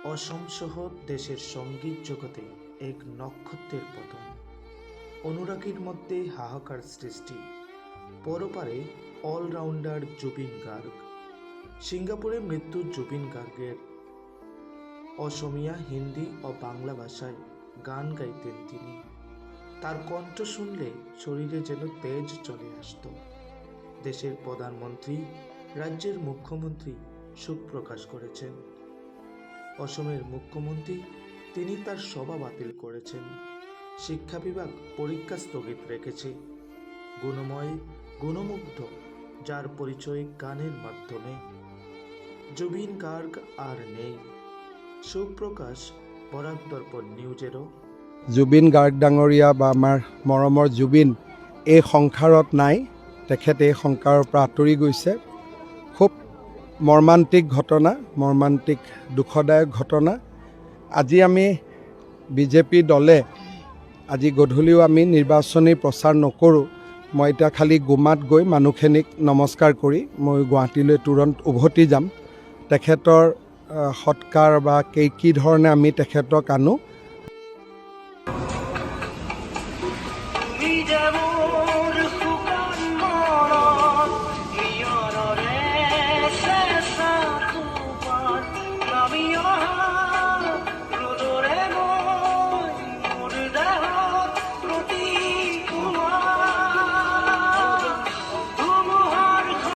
অসম সহ দেশের সঙ্গীত জগতে এক নক্ষত্রের পতন। অনুরাগীর মধ্যে হাহাকার সৃষ্টি। পরপারে অলরাউন্ডার জুবিন গার্গ। সিঙ্গাপুরে মৃত্যু জুবিন গার্গের। অসমীয়া, হিন্দি ও বাংলা ভাষায় গান গাইতেন তিনি। তার কণ্ঠ শুনলে শরীরে যেন তেজ চলে আসত। দেশের প্রধানমন্ত্রী, রাজ্যের মুখ্যমন্ত্রী শোক প্রকাশ করেছেন। অসমের মুখ্যমন্ত্রী তিনি তার সভা বাতিল করেছেন। শিক্ষা বিভাগ পরীক্ষা স্থগিত রেখেছে। গুণময়, গুণমুগ্ধ, যার পরিচয় গানের মাধ্যমে। জুবিন গার্গ আর নেই। শোক প্রকাশ বরাক দর্পণ নিউজেরও। জুবিন গাৰ্গ ডাঙৰীয়া বা আমাৰ মৰমৰ জুবিন এই সংসাৰত নাই। তেখেতে এই সংসাৰৰ পৰা আঁতৰি গৈছে। খুব মৰ্মান্তিক ঘটনা, মৰ্মান্তিক দুখদায়ক ঘটনা। আজি আমি বিজেপি দলে আজি গধূলিও আমি নিৰ্বাচনী প্ৰচাৰ নকৰোঁ। মই এতিয়া খালি গুমাত গৈ মানুহখিনিক নমস্কাৰ কৰি মই গুৱাহাটীলৈ তুৰন্ত উভতি যাম। তেখেতৰ সৎকাৰ বা কি ধৰণে আমি তেখেতক আনো। We